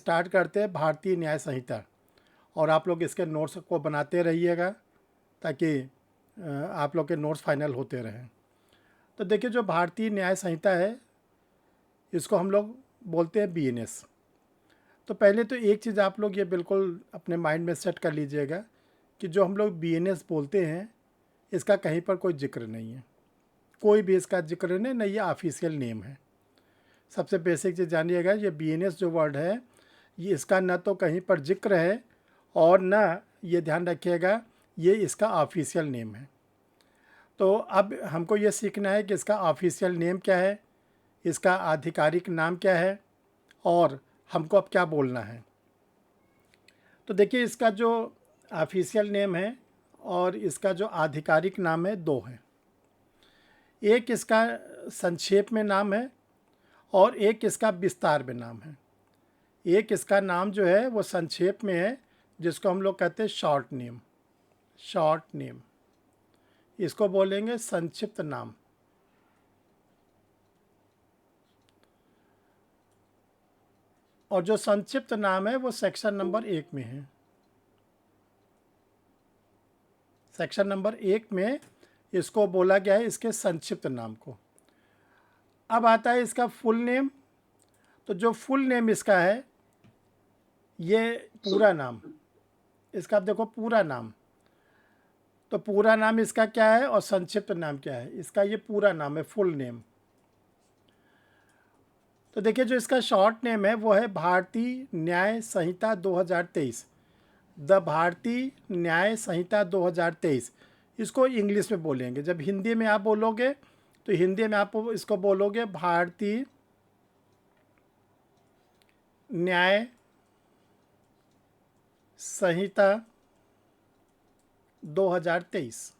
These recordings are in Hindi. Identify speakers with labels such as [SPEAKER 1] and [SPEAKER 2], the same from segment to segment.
[SPEAKER 1] स्टार्ट करते हैं भारतीय न्याय संहिता, और आप लोग इसके नोट्स को बनाते रहिएगा ताकि आप लोग के नोट्स फाइनल होते रहें। तो देखिए, जो भारतीय न्याय संहिता है इसको हम लोग बोलते हैं बीएनएस। तो पहले तो एक चीज़ आप लोग ये बिल्कुल अपने माइंड में सेट कर लीजिएगा कि जो हम लोग बीएनएस बोलते हैं इसका कहीं पर कोई जिक्र नहीं है, कोई भी इसका जिक्र नहीं, न ये ऑफिशियल नेम है। सबसे बेसिक चीज़ जानिएगा, ये बीएनएस जो वर्ड है ये इसका न तो कहीं पर जिक्र है और न ये ध्यान रखिएगा ये इसका ऑफिशियल नेम है। तो अब हमको ये सीखना है कि इसका ऑफिशियल नेम क्या है, इसका आधिकारिक नाम क्या है और हमको अब क्या बोलना है। तो देखिए, इसका जो ऑफिशियल नेम है और इसका जो आधिकारिक नाम है दो हैं। एक इसका संक्षेप में नाम है और एक इसका विस्तार में नाम है। एक इसका नाम जो है वो संक्षेप में है जिसको हम लोग कहते हैं शॉर्ट नेम। शॉर्ट नेम इसको बोलेंगे संक्षिप्त नाम। और जो संक्षिप्त नाम है वो सेक्शन नंबर 1 में है। सेक्शन नंबर 1 में इसको बोला गया है, इसके संक्षिप्त नाम को। अब आता है इसका फुल नेम। तो जो फुल नेम इसका है ये पूरा नाम, इसका आप देखो पूरा नाम, तो पूरा नाम इसका क्या है और संक्षिप्त नाम क्या है। इसका ये पूरा नाम है, फुल नेम। तो देखिए, जो इसका शॉर्ट नेम है वो है भारतीय न्याय संहिता 2023, द भारतीय न्याय संहिता 2023। इसको इंग्लिश में बोलेंगे। जब हिंदी में आप बोलोगे तो हिंदी में आप इसको बोलोगे भारतीय न्याय संहिता 2023।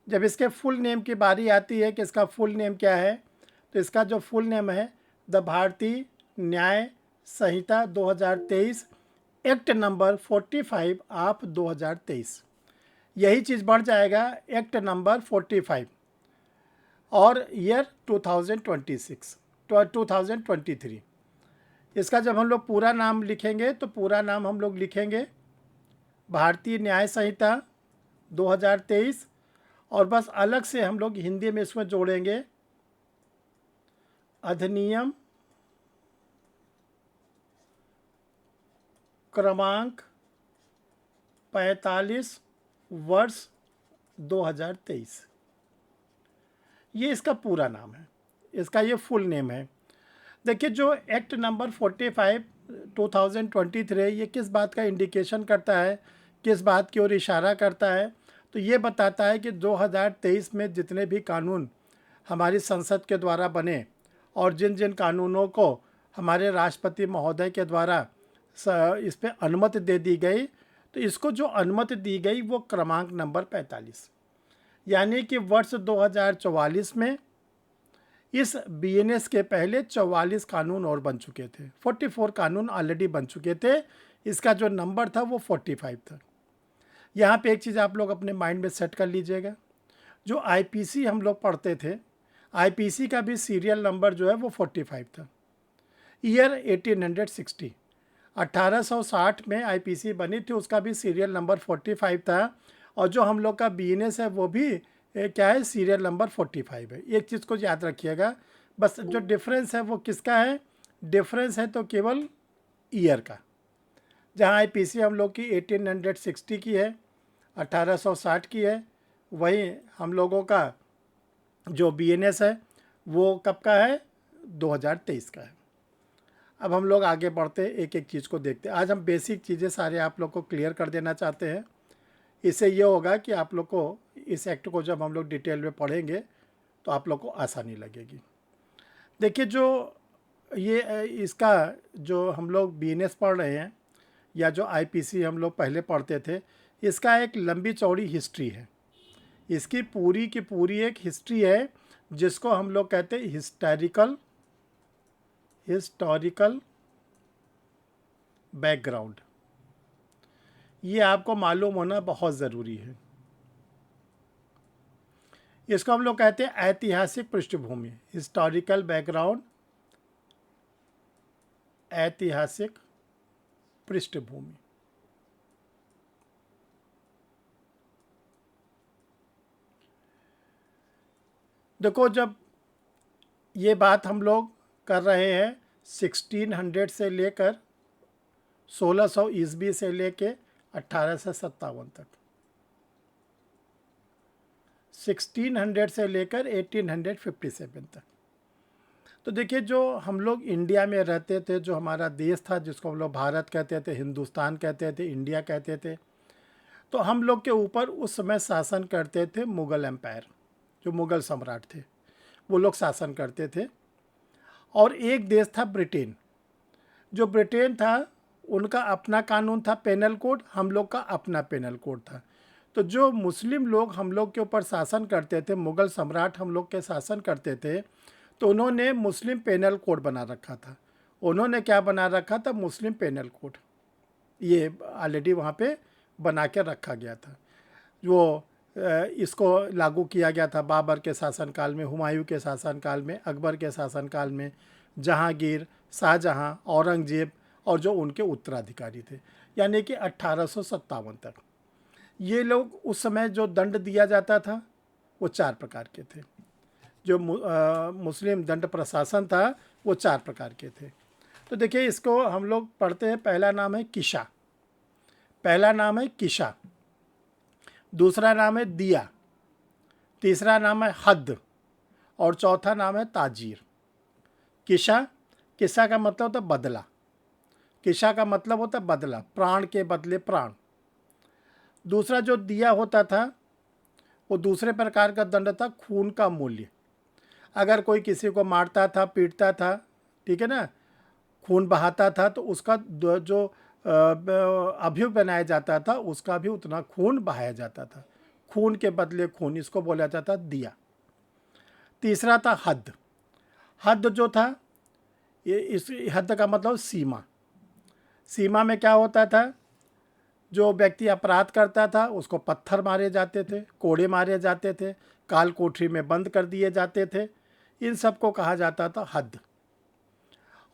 [SPEAKER 1] जब इसके फुल नेम की बारी आती है कि इसका फुल नेम क्या है, तो इसका जो फुल नेम है द भारतीय न्याय संहिता 2023 एक्ट नंबर 45 ऑफ 2023। यही चीज़ बढ़ जाएगा एक्ट नंबर 45 और ईयर 2023। इसका जब हम लोग पूरा नाम लिखेंगे तो पूरा नाम हम लोग लिखेंगे भारतीय न्याय संहिता 2023, और बस अलग से हम लोग हिंदी में इसमें जोड़ेंगे अधिनियम क्रमांक 45 वर्ष 2023। ये इसका पूरा नाम है, इसका ये फुल नेम है। देखिए, जो एक्ट नंबर 45 2023 ये किस बात का इंडिकेशन करता है, किस बात की ओर इशारा करता है, तो ये बताता है कि 2023 में जितने भी कानून हमारी संसद के द्वारा बने और जिन जिन कानूनों को हमारे राष्ट्रपति महोदय के द्वारा इस पर अनुमति दे दी गई, तो इसको जो अनुमति दी गई वो क्रमांक नंबर 45, यानी कि वर्ष 2044 में इस बीएनएस के पहले 44 कानून और बन चुके थे। 44 कानून ऑलरेडी बन चुके थे। इसका जो नंबर था वो 45 था। यहाँ पे एक चीज़ आप लोग अपने माइंड में सेट कर लीजिएगा, जो आईपीसी हम लोग पढ़ते थे, आईपीसी का भी सीरियल नंबर जो है वो 45 था। ईयर 1860, 1860 में आईपीसी बनी थी, उसका भी सीरियल नंबर 45 था। और जो हम लोग का बीएनएस है वो भी क्या है, सीरियल नंबर 45 है। एक चीज़ को याद रखिएगा, बस जो डिफरेंस है वो किसका है, डिफरेंस है तो केवल ईयर का। जहाँ आईपीसी हम लोग की 1860 की है, 1860 की है, वहीं हम लोगों का जो बीएनएस है वो कब का है, 2023 का है। अब हम लोग आगे बढ़ते एक एक चीज़ को देखते हैं। आज हम बेसिक चीज़ें सारे आप लोग को क्लियर कर देना चाहते हैं। इससे ये होगा कि आप लोग को इस एक्ट को जब हम लोग डिटेल में पढ़ेंगे तो आप लोग को आसानी लगेगी। देखिए, जो ये इसका जो हम लोग बीएनएस पढ़ रहे हैं या जो आईपीसी हम लोग पहले पढ़ते थे, इसका एक लंबी चौड़ी हिस्ट्री है। इसकी पूरी की पूरी एक हिस्ट्री है जिसको हम लोग कहते हैं हिस्टोरिकल बैकग्राउंड। ये आपको मालूम होना बहुत ज़रूरी है। इसको हम लोग कहते हैं ऐतिहासिक पृष्ठभूमि, हिस्टोरिकल बैकग्राउंड ऐतिहासिक पृष्ठभूमि। देखो, जब ये बात हम लोग कर रहे हैं 1600 से लेकर 1600 ईस्वी से लेके 1857 तक, 1600 से लेकर 1857 तक। तो देखिए, जो हम लोग इंडिया में रहते थे, जो हमारा देश था, जिसको हम लोग भारत कहते थे, हिंदुस्तान कहते थे, इंडिया कहते थे, तो हम लोग के ऊपर उस समय शासन करते थे मुग़ल एम्पायर, जो मुग़ल सम्राट थे, वो लोग शासन करते थे। और एक देश था ब्रिटेन। जो ब्रिटेन था, उनका अपना कानून था, पेनल कोड, हम लोग का अपना पेनल कोड था। तो जो मुस्लिम लोग हम लोग के ऊपर शासन करते थे, मुग़ल सम्राट हम लोग के शासन करते थे, तो उन्होंने मुस्लिम पेनल कोड बना रखा था। उन्होंने क्या बना रखा था? मुस्लिम पेनल कोड। ये ऑलरेडी वहाँ पे बना के रखा गया था। वो इसको लागू किया गया था बाबर के शासनकाल में, हुमायूं के शासनकाल में, अकबर के शासनकाल में, जहांगीर, शाहजहां, औरंगजेब और जो उनके उत्तराधिकारी थे, यानी कि 1857 तक। ये लोग उस समय जो दंड दिया जाता था वो 4 प्रकार के थे। जो मुस्लिम दंड प्रशासन था वो 4 प्रकार के थे। तो देखिए, इसको हम लोग पढ़ते हैं। पहला नाम है किशा। पहला नाम है किशा। दूसरा नाम है दिया। तीसरा नाम है हद। और चौथा नाम है ताजीर। किशा, किशा का मतलब होता है बदला। किशा का मतलब होता है बदला, प्राण के बदले प्राण। दूसरा जो दिया होता था, वो दूसरे प्रकार का दंड था, खून का मूल्य। अगर कोई किसी को मारता था, पीटता था, ठीक है ना, खून बहाता था, तो उसका जो अभियोग बनाया जाता था, उसका भी उतना खून बहाया जाता था। खून के बदले खून, इसको बोला जाता दिया। तीसरा था हद। हद जो था, ये इस हद का मतलब सीमा। सीमा में क्या होता था? जो व्यक्ति अपराध करता था उसको पत्थर मारे जाते थे, कोड़े मारे जाते थे, काल कोठरी में बंद कर दिए जाते थे। इन सब को कहा जाता था हद।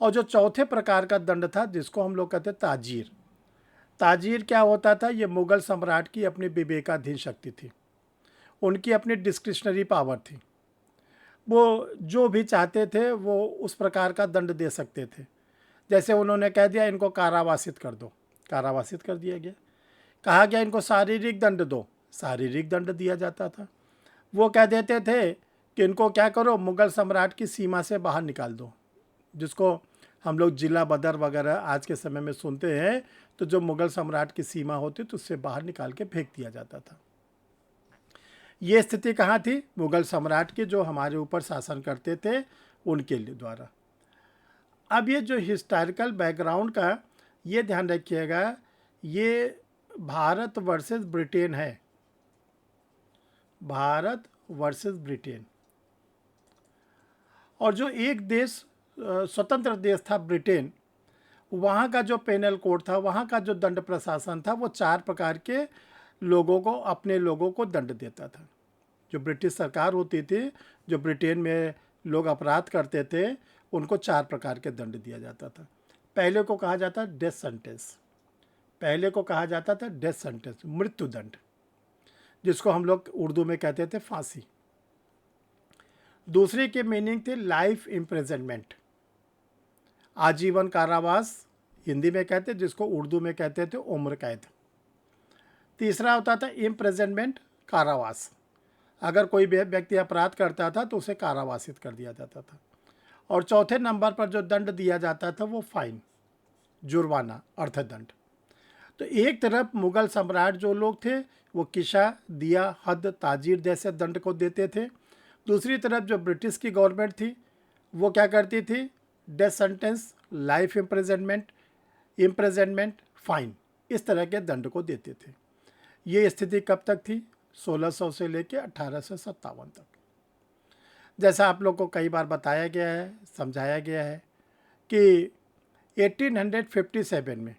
[SPEAKER 1] और जो चौथे प्रकार का दंड था, जिसको हम लोग कहते ताजीर। ताजीर क्या होता था? ये मुग़ल सम्राट की अपनी विवेकाधीन शक्ति थी, उनकी अपनी डिस्क्रिशनरी पावर थी। वो जो भी चाहते थे वो उस प्रकार का दंड दे सकते थे। जैसे उन्होंने कह दिया इनको कारावासित कर दो, कारावासित कर दिया गया। कहा गया इनको शारीरिक दंड दो, शारीरिक दंड दिया जाता था। वो कह देते थे कि इनको क्या करो, मुग़ल सम्राट की सीमा से बाहर निकाल दो, जिसको हम लोग जिला बदर वगैरह आज के समय में सुनते हैं। तो जो मुग़ल सम्राट की सीमा होती तो उससे बाहर निकाल के फेंक दिया जाता था। ये स्थिति कहाँ थी? मुग़ल सम्राट के जो हमारे ऊपर शासन करते थे उनके द्वारा। अब ये जो हिस्टोरिकल बैकग्राउंड का ये ध्यान रखिएगा, ये भारत वर्सेस ब्रिटेन है। Bharat versus Britain. और जो एक देश स्वतंत्र देश था ब्रिटेन, वहाँ का जो पेनल कोड था, वहाँ का जो दंड प्रशासन था, वो 4 प्रकार के लोगों को, अपने लोगों को दंड देता था। जो ब्रिटिश सरकार होती थी, जो ब्रिटेन में लोग अपराध करते थे, उनको 4 प्रकार के दंड दिया जाता था। पहले को कहा जाता डेथ सेंटेंस। पहले को कहा जाता था डेथ सेंटेंस, मृत्यु दंड, जिसको हम लोग उर्दू में कहते थे फांसी। दूसरे के मीनिंग थे लाइफ इम्प्रिजनमेंट, आजीवन कारावास हिंदी में कहते, जिसको उर्दू में कहते थे उम्र कैद। तीसरा होता था इम्प्रिजनमेंट, कारावास। अगर कोई व्यक्ति अपराध करता था तो उसे कारावासित कर दिया जाता था। और चौथे नंबर पर जो दंड दिया जाता था वो फाइन, जुर्माना, अर्थदंड। तो एक तरफ मुग़ल सम्राट जो लोग थे वो किशा, दिया, हद, ताजीर जैसे दंड को देते थे। दूसरी तरफ जो ब्रिटिश की गवर्नमेंट थी वो क्या करती थी? Death sentence, life imprisonment, fine, इस तरह के दंड को देते थे। ये स्थिति कब तक थी? 1600 से लेकर 1857 तक। जैसा आप लोग को कई बार बताया गया है, समझाया गया है कि 1857 में,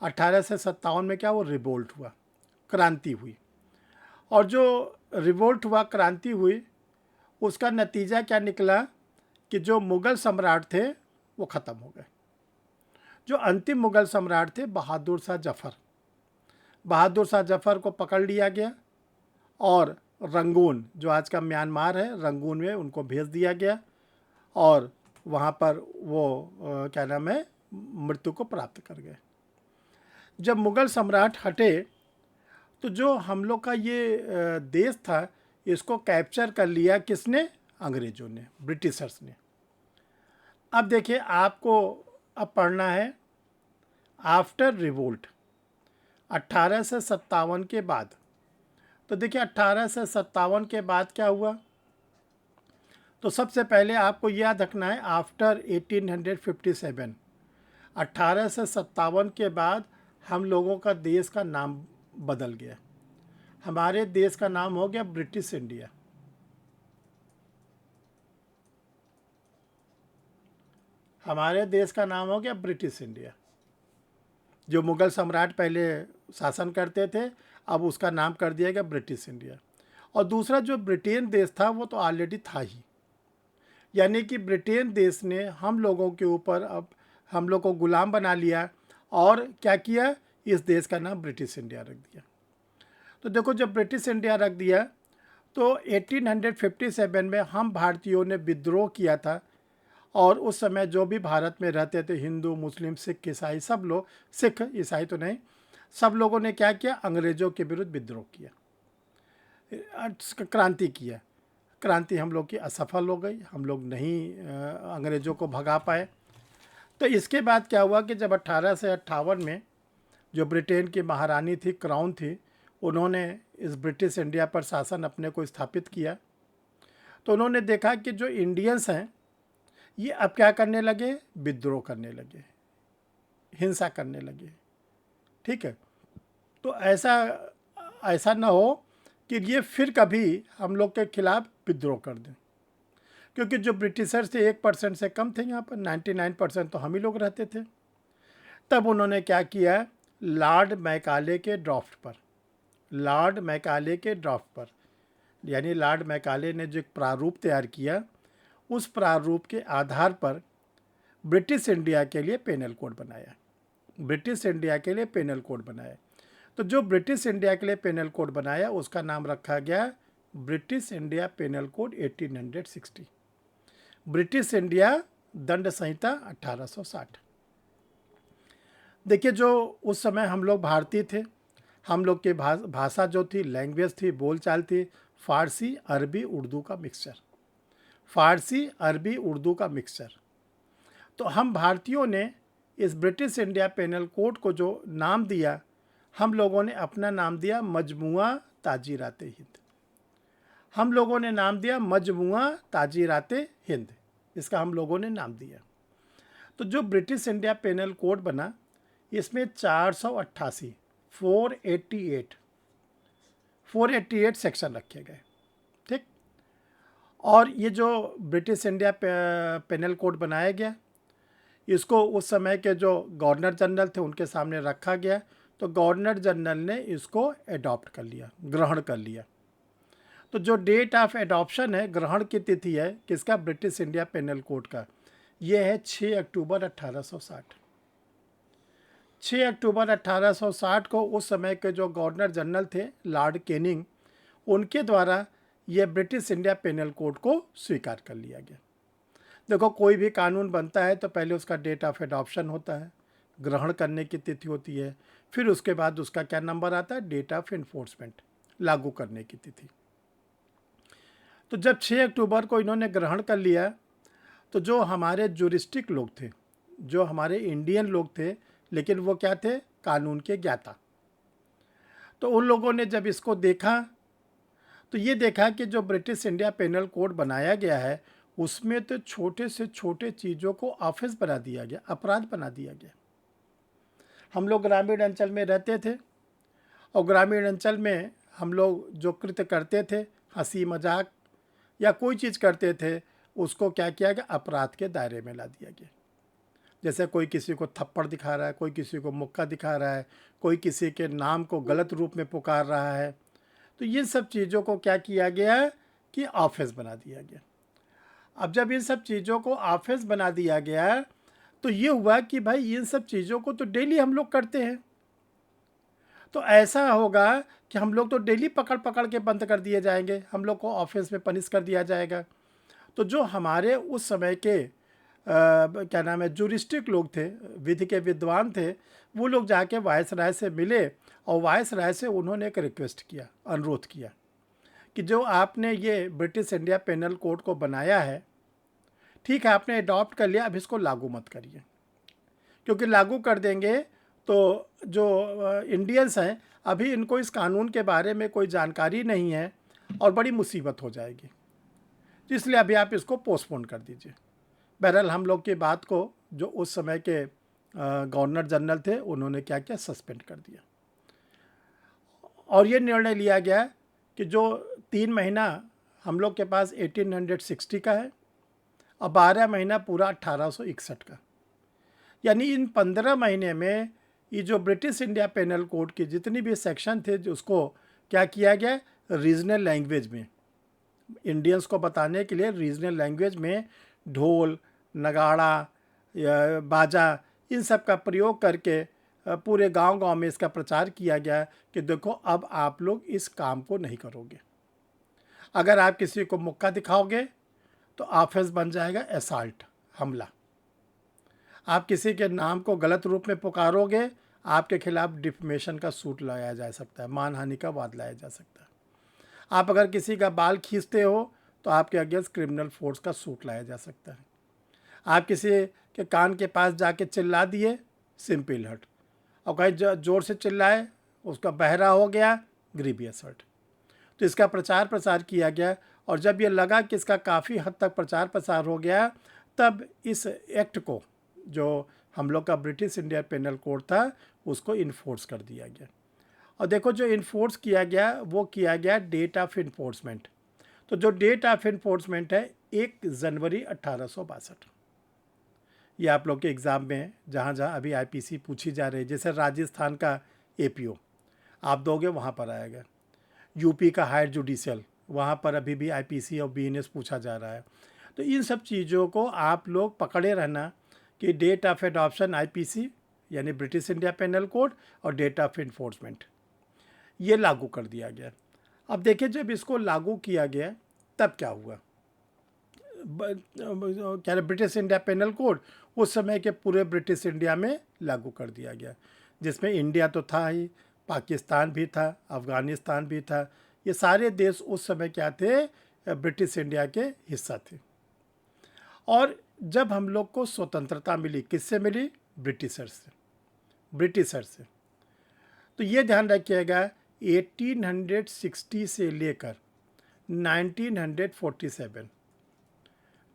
[SPEAKER 1] 1857 में क्या, वो रिवोल्ट हुआ, क्रांति हुई। और जो रिवोल्ट हुआ, क्रांति हुई, उसका नतीजा क्या निकला कि जो मुग़ल सम्राट थे वो ख़त्म हो गए। जो अंतिम मुग़ल सम्राट थे बहादुर शाह जफ़र, बहादुर शाह जफ़र को पकड़ लिया गया और रंगून, जो आज का म्यांमार है, रंगून में उनको भेज दिया गया और वहाँ पर वो क्या नाम है, मृत्यु को प्राप्त कर गए। जब मुग़ल सम्राट हटे तो जो हम लोग का ये देश था, इसको कैप्चर कर लिया किसने? अंग्रेज़ों ने, ब्रिटिशर्स ने। अब देखिए, आपको अब पढ़ना है आफ्टर रिवोल्ट, 1857 के बाद। तो देखिए 1857 के बाद क्या हुआ? तो सबसे पहले आपको याद रखना है आफ्टर 1857, 1857 के बाद हम लोगों का देश का नाम बदल गया। हमारे देश का नाम हो गया ब्रिटिश इंडिया। हमारे देश का नाम हो गया ब्रिटिश इंडिया। जो मुग़ल सम्राट पहले शासन करते थे, अब उसका नाम कर दिया गया ब्रिटिश इंडिया। और दूसरा जो ब्रिटेन देश था वो तो ऑलरेडी था ही, यानी कि ब्रिटेन देश ने हम लोगों के ऊपर अब हम लोग को गुलाम बना लिया और क्या किया? इस देश का नाम ब्रिटिश इंडिया रख दिया। तो देखो, जब ब्रिटिश इंडिया रख दिया तो 1857 में हम भारतीयों ने विद्रोह किया था और उस समय जो भी भारत में रहते थे, हिंदू, मुस्लिम, सिख, ईसाई, सब लोग, सिख ईसाई तो नहीं, सब लोगों ने क्या किया? अंग्रेज़ों के विरुद्ध विद्रोह किया, क्रांति किया। क्रांति हम लोग की असफल हो गई, हम लोग नहीं अंग्रेज़ों को भगा पाए। तो इसके बाद क्या हुआ कि जब 1858 में जो ब्रिटेन की महारानी थी, क्राउन थी, उन्होंने इस ब्रिटिश इंडिया पर शासन अपने को स्थापित किया। तो उन्होंने देखा कि जो इंडियंस हैं ये अब क्या करने लगे? विद्रोह करने लगे, हिंसा करने लगे। ठीक है, तो ऐसा ना हो कि ये फिर कभी हम लोग के खिलाफ विद्रोह कर दें, क्योंकि जो ब्रिटिशर्स थे 1% से कम थे, यहाँ पर 99% तो हम ही लोग रहते थे। तब उन्होंने क्या किया? लॉर्ड मैकाले के ड्राफ्ट पर, लॉर्ड मैकाले के ड्राफ्ट पर, यानी लॉर्ड मैकाले ने जो एक प्रारूप तैयार किया, उस प्रारूप के आधार पर ब्रिटिश इंडिया के लिए पेनल कोड बनाया। ब्रिटिश इंडिया के लिए पेनल कोड बनाया। तो जो ब्रिटिश इंडिया के लिए पेनल कोड बनाया उसका नाम रखा गया British India penal code 1860, British India दंड संहिता 1860। देखिए, जो उस समय हम लोग भारतीय थे, हम लोग की भाषा जो थी, लैंग्वेज थी, बोलचाल थी, फ़ारसी, अरबी, उर्दू का मिक्सचर, फ़ारसी, अरबी, उर्दू का मिक्सचर। तो हम भारतीयों ने इस ब्रिटिश इंडिया पेनल कोड को जो नाम दिया, हम लोगों ने अपना नाम दिया मजमुआ ताजीराते हिंद। हम लोगों ने नाम दिया मजमुआ ताजीराते हिंद, इसका हम लोगों ने नाम दिया। तो जो ब्रिटिश इंडिया पेनल कोड बना, इसमें 488 488 सेक्शन रखे गए। ठीक, और ये जो ब्रिटिश इंडिया पेनल कोड बनाया गया, इसको उस समय के जो गवर्नर जनरल थे उनके सामने रखा गया। तो गवर्नर जनरल ने इसको एडॉप्ट कर लिया, ग्रहण कर लिया। तो जो डेट ऑफ एडॉप्शन है, ग्रहण की तिथि है किसका? ब्रिटिश इंडिया पेनल कोड का, ये है 6 अक्टूबर 1860। 6 अक्टूबर 1860 को उस समय के जो गवर्नर जनरल थे लॉर्ड कैनिंग, उनके द्वारा ये ब्रिटिश इंडिया पेनल कोड को स्वीकार कर लिया गया। देखो, कोई भी कानून बनता है तो पहले उसका डेट ऑफ एडॉप्शन होता है, ग्रहण करने की तिथि होती है, फिर उसके बाद उसका क्या नंबर आता है? डेट ऑफ इन्फोर्समेंट, लागू करने की तिथि। तो जब 6 अक्टूबर को इन्होंने ग्रहण कर लिया, तो जो हमारे जुरिस्टिक लोग थे, जो हमारे इंडियन लोग थे, लेकिन वो क्या थे? कानून के ज्ञाता। तो उन लोगों ने जब इसको देखा तो ये देखा कि जो ब्रिटिश इंडिया पेनल कोड बनाया गया है उसमें तो छोटे से छोटे चीज़ों को ऑफेंस बना दिया गया, अपराध बना दिया गया। हम लोग ग्रामीण अंचल में रहते थे और ग्रामीण अंचल में हम लोग जो कृत्य करते थे, हंसी मजाक या कोई चीज़ करते थे, उसको क्या किया गया? अपराध के दायरे में ला दिया गया। जैसे कोई किसी को थप्पड़ दिखा रहा है, कोई किसी को मुक्का दिखा रहा है, कोई किसी के नाम को गलत रूप में पुकार रहा है, तो ये सब चीज़ों को क्या किया गया कि ऑफेंस बना दिया गया। अब जब इन सब चीज़ों को ऑफेंस बना दिया गया तो ये हुआ कि भाई इन सब चीज़ों को तो डेली हम लोग करते हैं, तो ऐसा होगा कि हम लोग तो डेली पकड़ पकड़ के बंद कर दिए जाएंगे, हम लोग को ऑफिस में पनिश कर दिया जाएगा। तो जो हमारे उस समय के क्या नाम है जूरिस्टिक लोग थे, विधि के विद्वान थे, वो लोग जाके वायसराय से मिले और वायसराय से उन्होंने एक रिक्वेस्ट किया, अनुरोध किया कि जो आपने ये ब्रिटिश इंडिया पेनल कोड को बनाया है, ठीक है आपने अडॉप्ट कर लिया, अब इसको लागू मत करिए, क्योंकि लागू कर देंगे तो जो इंडियंस हैं अभी इनको इस कानून के बारे में कोई जानकारी नहीं है और बड़ी मुसीबत हो जाएगी, तो इसलिए अभी आप इसको पोस्टपोन कर दीजिए। बहरहाल हम लोग की बात को जो उस समय के गवर्नर जनरल थे उन्होंने क्या किया, सस्पेंड कर दिया। और ये निर्णय लिया गया कि जो 3 महीना हम लोग के पास 1860 का है और 12 महीना पूरा 1861 का, यानी इन 15 महीने में ये जो ब्रिटिश इंडिया पेनल कोड की जितनी भी सेक्शन थे जो उसको क्या किया गया, रीजनल लैंग्वेज में, इंडियंस को बताने के लिए रीजनल लैंग्वेज में ढोल नगाड़ा या बाजा इन सब का प्रयोग करके पूरे गांव-गांव में इसका प्रचार किया गया कि देखो अब आप लोग इस काम को नहीं करोगे, अगर आप किसी को मुक्का दिखाओगे तो ऑफेंस बन जाएगा असॉल्ट, हमला, आप किसी के नाम को गलत रूप में पुकारोगे आपके खिलाफ डिफेमेशन का सूट लगाया जा सकता है, मानहानि का वाद लाया जा सकता है, आप अगर किसी का बाल खींचते हो तो आपके अगेंस्ट क्रिमिनल फोर्स का सूट लाया जा सकता है, आप किसी के कान के पास जाके चिल्ला दिए, सिंपल हर्ट, और कहीं जोर से चिल्लाए उसका बहरा हो गया, ग्रीवियस हर्ट। तो इसका प्रचार प्रसार किया गया और जब ये लगा कि इसका काफ़ी हद तक प्रचार प्रसार हो गया तब इस एक्ट को, जो हम लोग का ब्रिटिश इंडिया पेनल कोड था, उसको इन्फोर्स कर दिया गया। और देखो जो इन्फोर्स किया गया वो किया गया डेट ऑफ इन्फोर्समेंट। तो जो डेट ऑफ इन्फोर्समेंट है 1 जनवरी 1862। ये आप लोग के एग्ज़ाम में जहाँ जहाँ अभी आईपीसी पूछी जा रही है, जैसे राजस्थान का एपीओ आप दोगे वहाँ पर आएगा, यूपी का हायर जुडिशियल वहाँ पर अभी भी आईपीसी और बीएनएस पूछा जा रहा है। तो इन सब चीज़ों को आप लोग पकड़े रहना कि डेट ऑफ एडॉप्शन आईपीसी यानी ब्रिटिश इंडिया पेनल कोड और डेट ऑफ इन्फोर्समेंट ये लागू कर दिया गया। अब देखिए जब इसको लागू किया गया तब क्या हुआ, क्या ब्रिटिश इंडिया पेनल कोड उस समय के पूरे ब्रिटिश इंडिया में लागू कर दिया गया, जिसमें इंडिया तो था ही, पाकिस्तान भी था, अफ़गानिस्तान भी था, ये सारे देश उस समय क्या थे, ब्रिटिश इंडिया के हिस्सा थे। और जब हम लोग को स्वतंत्रता मिली, किससे मिली, ब्रिटिशर्स से, ब्रिटिशर्स से। तो ये ध्यान रखिएगा 1860 से लेकर 1947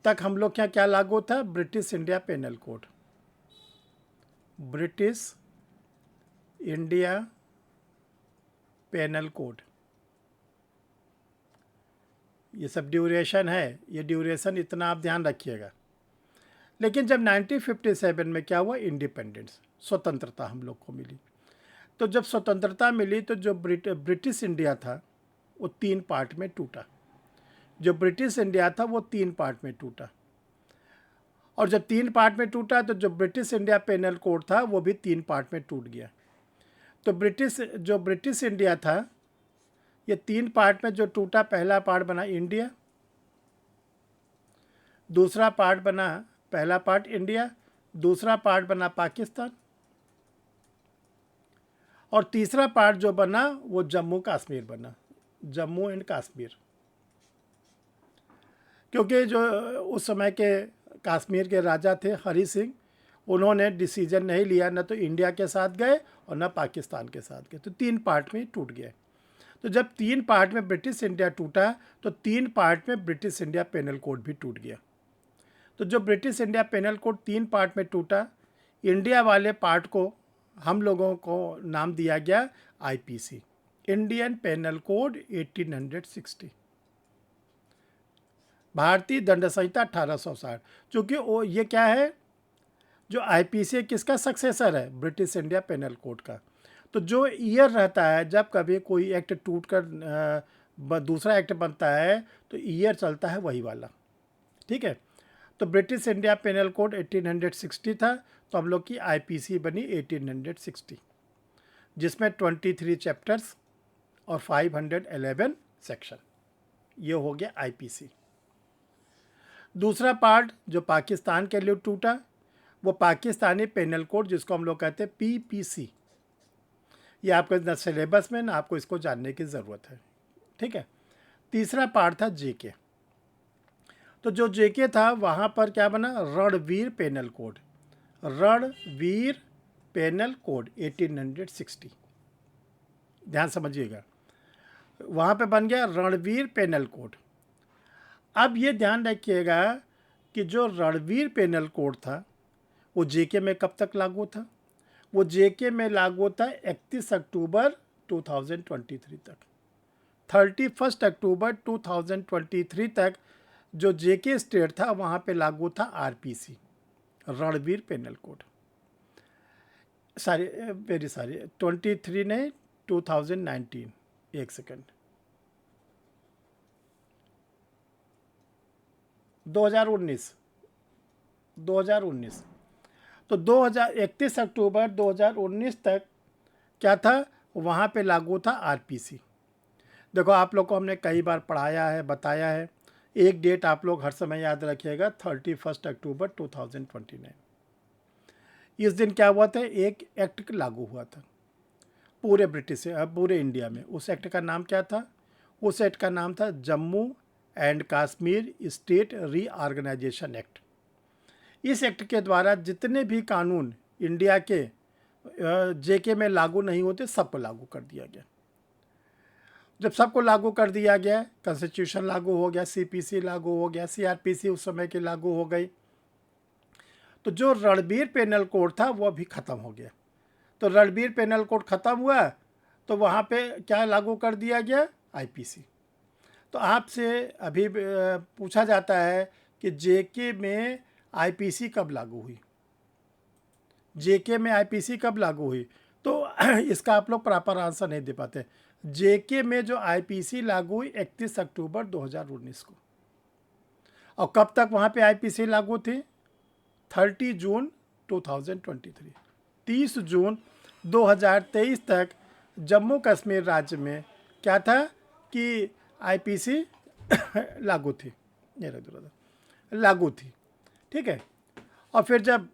[SPEAKER 1] तक हम लोग क्या क्या लागू था, British India penal code, British India penal code. ये सब ड्यूरेशन है, ये ड्यूरेशन इतना आप ध्यान रखिएगा। लेकिन जब 1957 में क्या हुआ, इंडिपेंडेंस, स्वतंत्रता हम लोग को मिली। तो जब स्वतंत्रता मिली तो जो ब्रिटिश इंडिया था वो 3 पार्ट में टूटा, जो ब्रिटिश इंडिया था वो 3 पार्ट में टूटा। और जब 3 पार्ट में टूटा तो जो ब्रिटिश इंडिया पेनल कोड था वो भी 3 पार्ट में टूट गया। तो ब्रिटिश इंडिया था ये 3 पार्ट में जो टूटा, पहला पार्ट बना इंडिया, दूसरा पार्ट बना, पहला पार्ट इंडिया, दूसरा पार्ट बना पाकिस्तान, और तीसरा पार्ट जो बना वो जम्मू कश्मीर बना, जम्मू एंड कश्मीर। क्योंकि जो उस समय के कश्मीर के राजा थे हरी सिंह, उन्होंने डिसीजन नहीं लिया, न तो इंडिया के साथ गए और न पाकिस्तान के साथ गए, तो 3 पार्ट में टूट गए। तो जब 3 पार्ट में ब्रिटिश इंडिया टूटा तो 3 पार्ट में ब्रिटिश इंडिया पेनल कोड भी टूट गया। तो जो British India penal code 3 part में टूटा, इंडिया वाले पार्ट को हम लोगों को नाम दिया गया आईपीसी, इंडियन पेनल कोड 1860, भारतीय दंड संहिता 1860। चूँकि वो ये क्या है, जो आईपीसी किसका सक्सेसर है, ब्रिटिश इंडिया पेनल कोड का। तो जो ईयर रहता है जब कभी कोई एक्ट टूट कर दूसरा एक्ट बनता है तो ईयर चलता है वही वाला, ठीक है। तो ब्रिटिश इंडिया पेनल कोड 1860 था, तो हम लोग की आईपीसी बनी 1860, जिसमें 23 चैप्टर्स और 511 सेक्शन। ये हो गया आईपीसी। दूसरा पार्ट जो पाकिस्तान के लिए टूटा वो पाकिस्तानी पेनल कोड, जिसको हम लोग कहते हैं पीपीसी। ये आपको ना सिलेबस में ना आपको इसको जानने की ज़रूरत है, ठीक है। तीसरा पार्ट था जेके। तो जो जेके था वहाँ पर क्या बना, Ranbir penal code, Ranbir penal code 1860। ध्यान समझिएगा, वहाँ पे बन गया रणवीर पेनल कोड। अब ये ध्यान रखिएगा कि जो रणवीर पेनल कोड था वो जेके में कब तक लागू था, वो जेके में लागू था 31 अक्टूबर 2023 तक। 31 अक्टूबर 2023 तक जो जेके स्टेट था वहाँ पे लागू था RPC, Ranbir penal code. Very sorry 23 नहीं 2019, एक सेकेंड, 2019 तो 31 अक्टूबर 2019 तक क्या था, वहाँ पे लागू था आरपीसी। देखो आप लोग को हमने कई बार पढ़ाया है, बताया है, एक डेट आप लोग हर समय याद रखिएगा, 31 अक्टूबर 2029। इस दिन क्या हुआ था, एक एक्ट लागू हुआ था पूरे पूरे इंडिया में। उस एक्ट का नाम क्या था, उस एक्ट का नाम था Jammu and Kashmir state reorganisation act. इस एक्ट के द्वारा जितने भी कानून इंडिया के जेके में लागू नहीं होते सबको लागू कर दिया गया। जब सबको लागू कर दिया गया, कॉन्स्टिट्यूशन लागू हो गया, सीपीसी लागू हो गया, सीआरपीसी उस समय की लागू हो गई, तो जो रणवीर पेनल कोड था वो भी ख़त्म हो गया। तो रणवीर पेनल कोड ख़त्म हुआ तो वहाँ पे क्या लागू कर दिया गया, आईपीसी। तो आपसे अभी पूछा जाता है कि जेके में आईपीसी कब लागू हुई, जेके में आईपीसी कब लागू हुई, तो इसका आप लोग प्रॉपर आंसर नहीं दे पाते। जेके में जो आईपीसी लागू हुई 31 अक्टूबर 2019 को, और कब तक वहाँ पे आईपीसी लागू थी, 30 जून 2023, 30 जून 2023 तक जम्मू कश्मीर राज्य में क्या था कि आईपीसी लागू थी, लागू थी, ठीक है। और फिर जब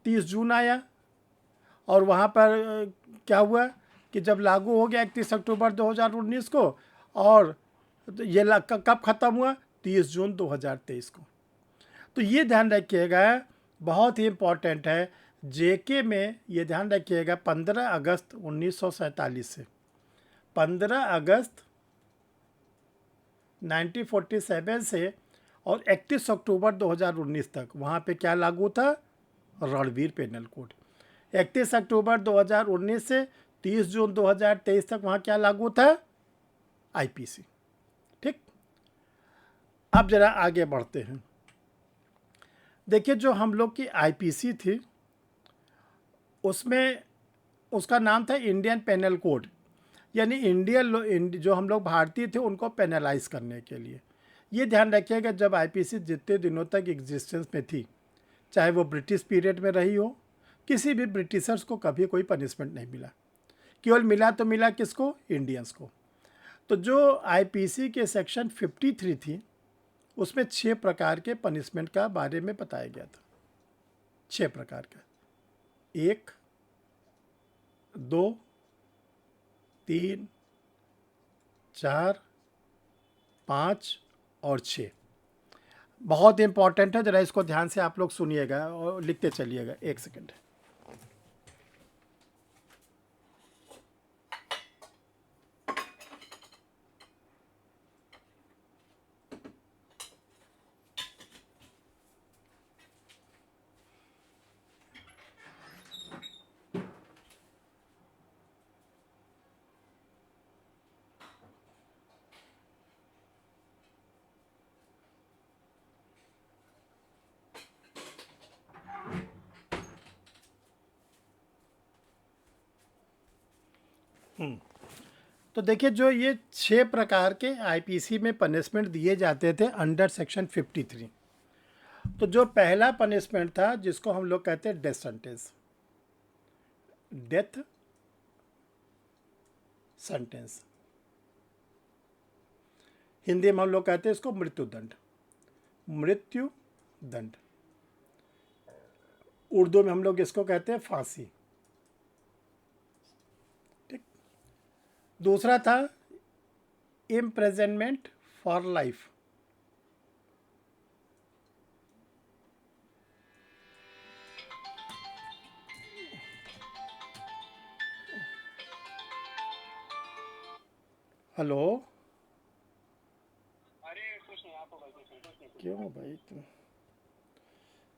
[SPEAKER 1] 30 जून आया और वहाँ पर क्या हुआ कि जब लागू हो गया 31 अक्टूबर 2019 को, और ये कब ख़त्म हुआ, 30 जून 2023 को। तो ये ध्यान रखिएगा, बहुत ही इम्पॉर्टेंट है। जेके में ये ध्यान रखिएगा 15 अगस्त 1947 से 15 अगस्त 1947 से और 31 अक्टूबर 2019 तक वहाँ पे क्या लागू था, रणवीर पेनल कोड। 31 अक्टूबर 2019 से 30 जून 2023 तक वहाँ क्या लागू था, आईपीसी, ठीक। अब जरा आगे बढ़ते हैं। देखिए जो हम लोग की आईपीसी थी उसमें उसका नाम था इंडियन पेनल कोड, यानी जो हम लोग भारतीय थे उनको पेनलाइज करने के लिए। ये ध्यान रखिएगा जब आईपीसी जितने दिनों तक एग्जिस्टेंस में थी, चाहे वो ब्रिटिश पीरियड में रही हो, किसी भी ब्रिटिशर्स को कभी कोई पनिशमेंट नहीं मिला, केवल मिला तो मिला किसको, इंडियंस को। तो जो आईपीसी के सेक्शन 53 थी उसमें 6 प्रकार के पनिशमेंट का बारे में बताया गया था, 6 प्रकार का, 1, 2, 3, 4, 5 और 6। बहुत इंपॉर्टेंट है, जरा इसको ध्यान से आप लोग सुनिएगा और लिखते चलिएगा, एक सेकंड। तो देखिए जो ये 6 प्रकार के आईपीसी में पनिशमेंट दिए जाते थे अंडर सेक्शन 53, तो जो पहला पनिशमेंट था जिसको हम लोग कहते हैं death sentence, death sentence, Hindi में हम लोग कहते हैं इसको मृत्यु दंड, मृत्यु दंड। उर्दू में हम लोग इसको कहते हैं फांसी। ठीक। दूसरा था इम्प्रिजनमेंट फॉर लाइफ, हेलो, क्यों भाई तुम।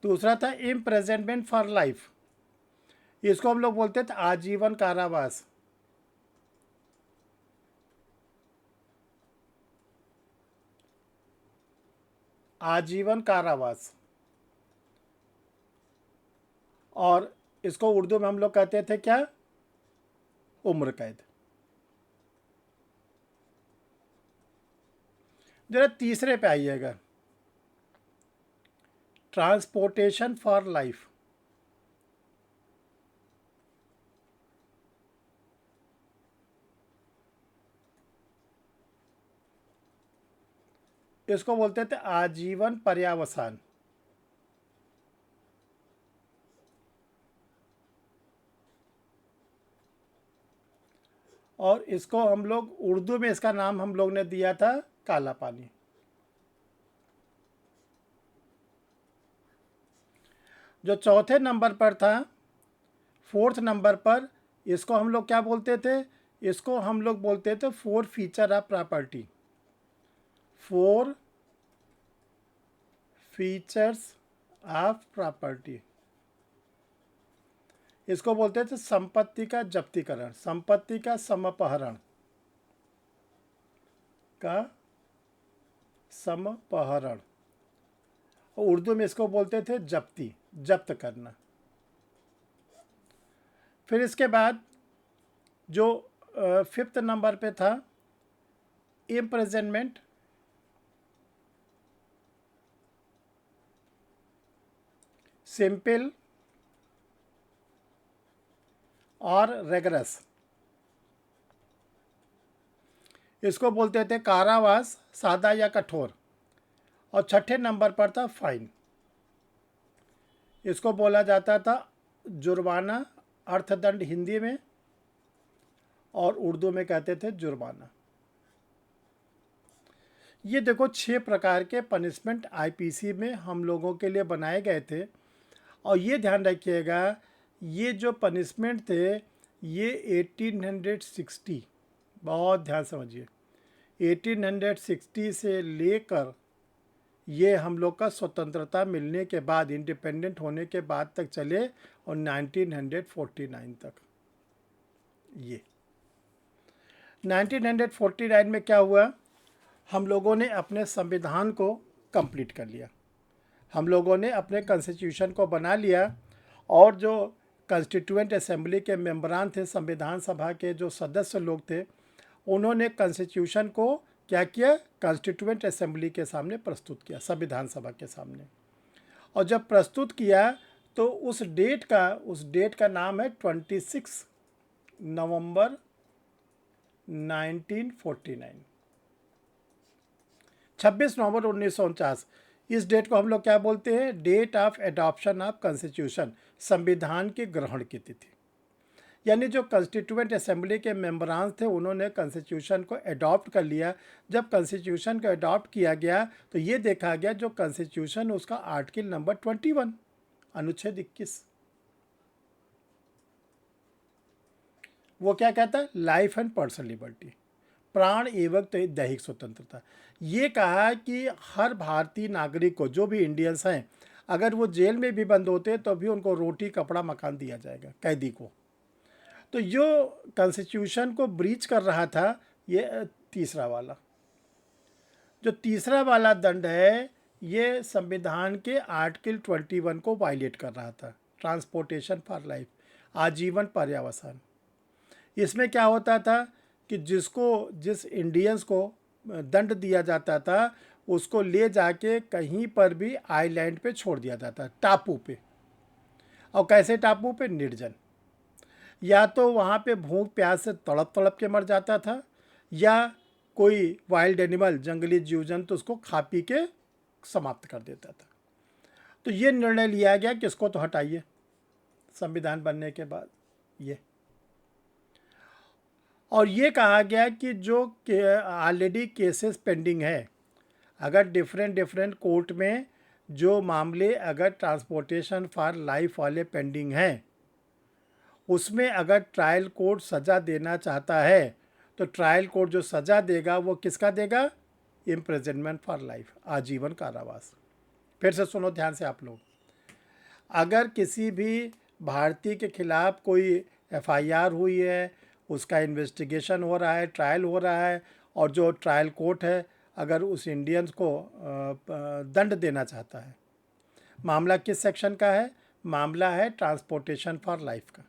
[SPEAKER 1] दूसरा था इम्प्रिजनमेंट फॉर लाइफ, इसको हम लोग बोलते थे आजीवन कारावास। आजीवन कारावास। और इसको उर्दू में हम लोग कहते थे क्या, उम्र कैद। जरा तीसरे पे आइएगा, ट्रांसपोर्टेशन फॉर लाइफ। इसको बोलते थे आजीवन पर्यावसान। और इसको हम लोग उर्दू में इसका नाम हम लोग ने दिया था काला पानी। जो चौथे नंबर पर था, फोर्थ नंबर पर, इसको हम लोग क्या बोलते थे, इसको हम लोग बोलते थे four feature of property, four features of property. इसको बोलते थे संपत्ति का जब्तीकरण, संपत्ति का समपहरण, का समपहरण। और उर्दू में इसको बोलते थे जब्ती, जब्त करना। फिर इसके बाद जो फिफ्थ नंबर पे था इम्प्रिजनमेंट सिंपल और रेगरस, इसको बोलते थे कारावास सादा या कठोर। और छठे नंबर पर था फाइन, इसको बोला जाता था जुर्माना, अर्थदंड हिंदी में, और उर्दू में कहते थे जुर्माना। ये देखो 6 प्रकार के पनिशमेंट आईपीसी में हम लोगों के लिए बनाए गए थे। और ये ध्यान रखिएगा, ये जो पनिशमेंट थे ये 1860, बहुत ध्यान समझिए, 1860 से लेकर ये हम लोग का स्वतंत्रता मिलने के बाद, इंडिपेंडेंट होने के बाद तक चले, और 1949 तक। ये 1949 में क्या हुआ, हम लोगों ने अपने संविधान को कंप्लीट कर लिया, हम लोगों ने अपने कॉन्स्टिट्यूशन को बना लिया। और जो कॉन्स्टिट्यूएंट असेंबली के मेंबरान थे, संविधान सभा के जो सदस्य लोग थे, उन्होंने कॉन्स्टिट्यूशन को क्या किया, कॉन्स्टिट्यूएंट असेंबली के सामने प्रस्तुत किया, संविधान सभा के सामने। और जब प्रस्तुत किया तो उस डेट का नाम है 26 नवंबर 1949, 26 नवंबर 1949। इस डेट को हम लोग क्या बोलते हैं, date of adoption of constitution, संविधान के ग्रहण की तिथि। यानी जो कॉन्स्टिट्यूएंट असेंबली के मेंबरान थे उन्होंने कॉन्स्टिट्यूशन को अडॉप्ट कर लिया। जब कॉन्स्टिट्यूशन को अडॉप्ट किया गया तो ये देखा गया जो कॉन्स्टिट्यूशन उसका आर्टिकल नंबर 21, अनुच्छेद 21, वो क्या कहता है, लाइफ एंड पर्सनल लिबर्टी, प्राण एवं दैहिक स्वतंत्रता। ये कहा कि हर भारतीय नागरिक को, जो भी इंडियंस हैं, अगर वो जेल में भी बंद होते तो भी उनको रोटी कपड़ा मकान दिया जाएगा, कैदी को। तो जो कॉन्स्टिट्यूशन को ब्रीच कर रहा था, ये तीसरा वाला दंड है, ये संविधान के आर्टिकल 21 को वायलेट कर रहा था, ट्रांसपोर्टेशन फॉर लाइफ, आजीवन पर्यावसान। इसमें क्या होता था कि जिस इंडियंस को दंड दिया जाता था उसको ले जाके कहीं पर भी आइलैंड पे छोड़ दिया जाता, टापू पे। और कैसे टापू पे? निर्जन। या तो वहाँ पे भूख प्यास से तड़प तड़प के मर जाता था, या कोई वाइल्ड एनिमल, जंगली जीव जंतु उसको खा पी के समाप्त कर देता था। तो ये निर्णय लिया गया कि इसको तो हटाइए संविधान बनने के बाद ये। और ये कहा गया कि जो ऑलरेडी केसेस पेंडिंग है, अगर डिफरेंट डिफरेंट कोर्ट में जो मामले अगर ट्रांसपोर्टेशन फॉर लाइफ वाले पेंडिंग हैं, उसमें अगर ट्रायल कोर्ट सज़ा देना चाहता है तो ट्रायल कोर्ट जो सज़ा देगा वो किसका देगा? इम्प्रिजनमेंट फॉर लाइफ, आजीवन कारावास। फिर से सुनो ध्यान से आप लोग, अगर किसी भी भारतीय के खिलाफ कोई एफआईआर हुई है, उसका इन्वेस्टिगेशन हो रहा है, ट्रायल हो रहा है, और जो ट्रायल कोर्ट है अगर उस इंडियंस को दंड देना चाहता है, मामला किस सेक्शन का है? मामला है ट्रांसपोर्टेशन फॉर लाइफ का।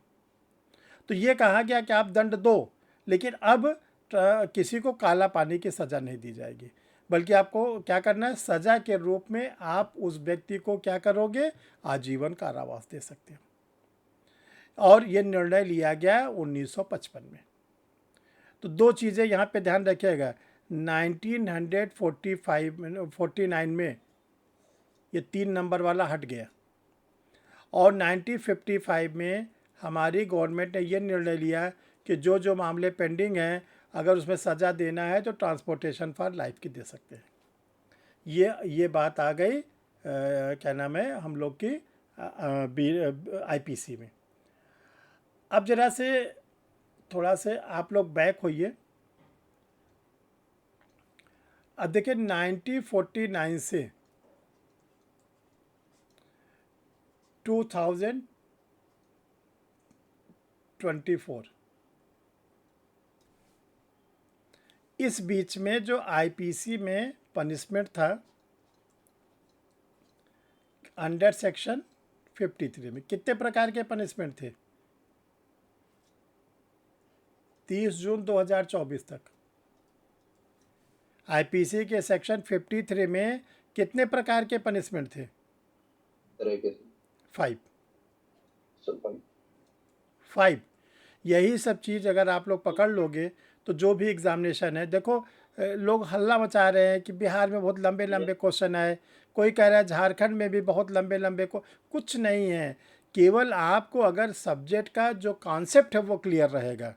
[SPEAKER 1] तो ये कहा गया कि आप दंड दो, लेकिन अब किसी को काला पानी की सज़ा नहीं दी जाएगी, बल्कि आपको क्या करना है? सज़ा के रूप में आप उस व्यक्ति को क्या करोगे? आजीवन कारावास दे सकते हैं। और ये निर्णय लिया गया 1955 में। तो दो चीज़ें यहाँ पे ध्यान रखिएगा, 1949 में ये 3 नंबर वाला हट गया, और 1955 में हमारी गवर्नमेंट ने ये निर्णय लिया कि जो जो मामले पेंडिंग हैं, अगर उसमें सज़ा देना है तो ट्रांसपोर्टेशन फॉर लाइफ की दे सकते हैं। ये बात आ गई क्या नाम है हम लोग की आईपीसी में। अब जरा से थोड़ा से आप लोग बैक होइए। अब देखिए 1949 से 2024 इस बीच में जो आईपीसी में पनिशमेंट था अंडर सेक्शन 53 में, कितने प्रकार के पनिशमेंट थे? 30 जून 2024 तक आईपीसी के सेक्शन 53 में कितने प्रकार के पनिशमेंट थे? 5। यही सब चीज़ अगर आप लोग पकड़ लोगे तो जो भी एग्ज़ामिनेशन है, देखो लोग हल्ला मचा रहे हैं कि बिहार में बहुत लंबे लंबे क्वेश्चन आए, कोई कह रहा है झारखंड में भी बहुत लंबे लंबे को, कुछ नहीं है। केवल आपको अगर सब्जेक्ट का जो कॉन्सेप्ट है वो क्लियर रहेगा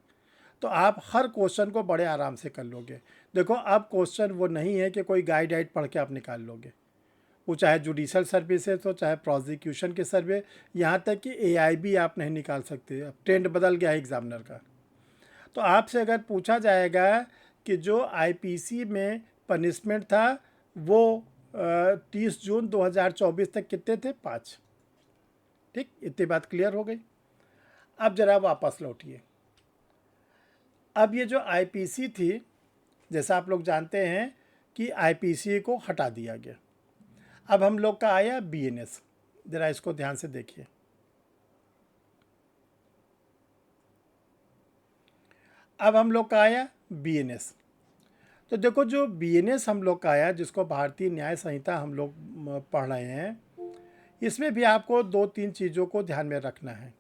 [SPEAKER 1] तो आप हर क्वेश्चन को बड़े आराम से कर लोगे। देखो अब क्वेश्चन वो नहीं है कि कोई गाइड पढ़ के आप निकाल लोगे, वो चाहे जुडिशल सर्विसेज हो, चाहे प्रोसिक्यूशन के सर्वे, यहाँ तक कि एआईबी आप नहीं निकाल सकते। अब ट्रेंड बदल गया है एग्जामिनर का। तो आपसे अगर पूछा जाएगा कि जो आईपीसी में पनिशमेंट था वो 30 जून 2024 तक कितने थे? 5। ठीक, इतनी बात क्लियर हो गई। अब जरा वापस लौटिए। अब ये जो आईपीसी थी, जैसा आप लोग जानते हैं कि आईपीसी को हटा दिया गया। अब हम लोग का आया बीएनएस, ज़रा इसको ध्यान से देखिए। अब हम लोग का आया बीएनएस। तो देखो जो बीएनएस हम लोग का आया, जिसको भारतीय न्याय संहिता हम लोग पढ़ रहे हैं, इसमें भी आपको 2-3 चीज़ों को ध्यान में रखना है।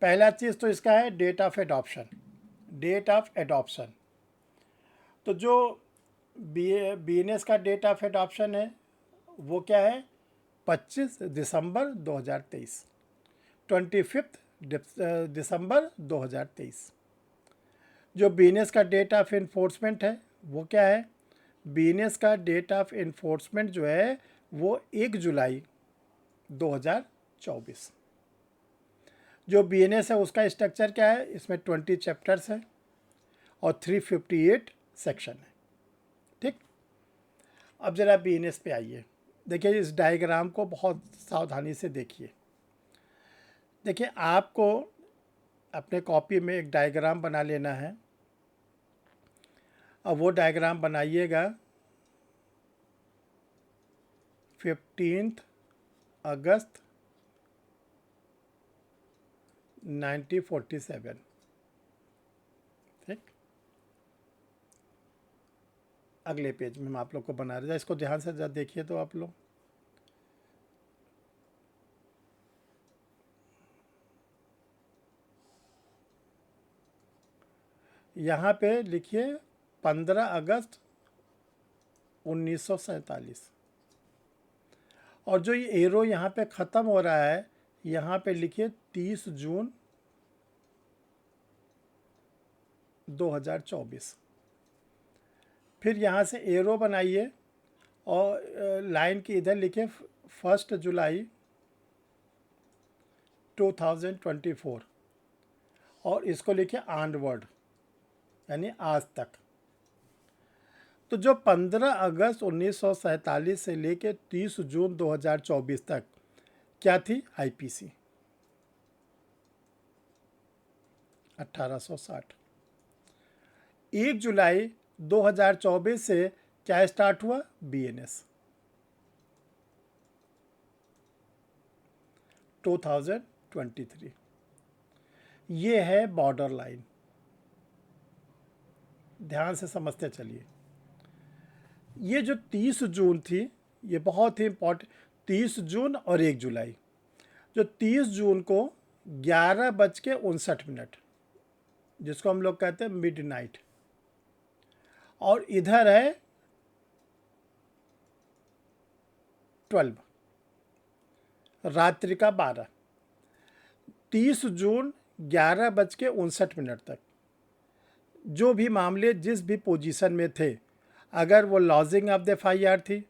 [SPEAKER 1] पहला चीज़ तो इसका है date of adoption. Date of adoption, तो जो बीएनएस का डेट ऑफ एडॉप्शन है वो क्या है? 25 दिसंबर 2023, 25 दिसंबर 2023। जो बीएनएस का डेट ऑफ इन्फोर्समेंट है वो क्या है? बीएनएस का डेट ऑफ इन्फोर्समेंट जो है वो 1 जुलाई 2024। जो बीएनएस है उसका स्ट्रक्चर क्या है? इसमें 20 चैप्टर्स हैं और 358 सेक्शन है। ठीक, अब ज़रा बीएनएस पे आइए। देखिए इस डायग्राम को बहुत सावधानी से देखिए। देखिए आपको अपने कॉपी में एक डायग्राम बना लेना है, और वो डायग्राम बनाइएगा 15 अगस्त 1947। ठीक, अगले पेज में हम आप लोग को बना रहे हैं, इसको ध्यान से जरा देखिए तो आप लोग। यहाँ पे लिखिए 15 अगस्त 1947, और जो ये एरो यहाँ पे ख़त्म हो रहा है यहाँ पे लिखिए 30 जून 2024। फिर यहाँ से एरो बनाइए और लाइन के इधर लिखिए 1 जुलाई 2024, और इसको लिखिए ऑनवर्ड यानी आज तक। तो जो 15 अगस्त 1947 से लेकर 30 जून 2024 तक क्या थी? आईपीसी 1860। 1 जुलाई 2024 से क्या स्टार्ट हुआ? बीएनएस 2023। ये है बॉर्डर लाइन, ध्यान से समझते चलिए। ये जो 30 जून थी ये बहुत ही इम्पोर्टेंट, 30 जून और 1 जुलाई। जो 30 जून को 11:59, जिसको हम लोग कहते हैं मिडनाइट, और इधर है 12, रात्रि का 12। 30 जून 11:59 तक जो भी मामले जिस भी पोजीशन में थे, अगर वो लॉजिंग ऑफ द एफआईआर थी,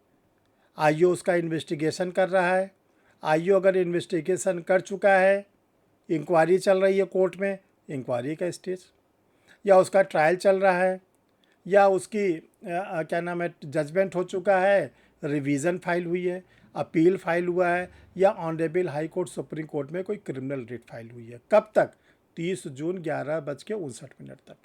[SPEAKER 1] आईओ उसका इन्वेस्टिगेशन कर रहा है, आईओ अगर इन्वेस्टिगेशन कर चुका है, इंक्वायरी चल रही है कोर्ट में, इंक्वायरी का स्टेज, या उसका ट्रायल चल रहा है, या उसकी क्या नाम है जजमेंट हो चुका है, रिवीजन फाइल हुई है, अपील फाइल हुआ है, या honourable high court supreme court में कोई क्रिमिनल रिट फाइल हुई है। कब तक? 30 जून 11:59 तक।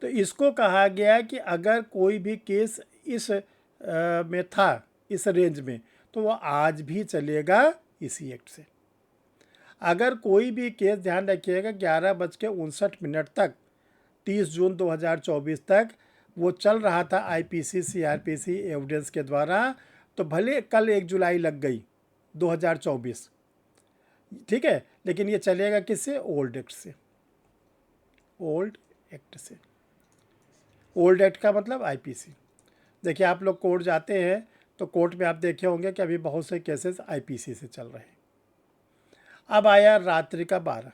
[SPEAKER 1] तो इसको कहा गया कि अगर कोई भी केस इस में था, इस रेंज में, तो वो आज भी चलेगा इसी एक्ट से। अगर कोई भी केस, ध्यान रखिएगा, 11:59 तक 30 जून 2024 तक वो चल रहा था आईपीसी सीआरपीसी एविडेंस के द्वारा, तो भले कल 1 जुलाई लग गई 2024, ठीक है, लेकिन ये चलेगा किससे? ओल्ड एक्ट से। ओल्ड एक्ट से। ओल्ड एक्ट का मतलब आईपीसी। देखिए आप लोग कोर्ट जाते हैं तो कोर्ट में आप देखे होंगे कि अभी बहुत से केसेस आईपीसी से चल रहे हैं। अब आया रात्रि का 12।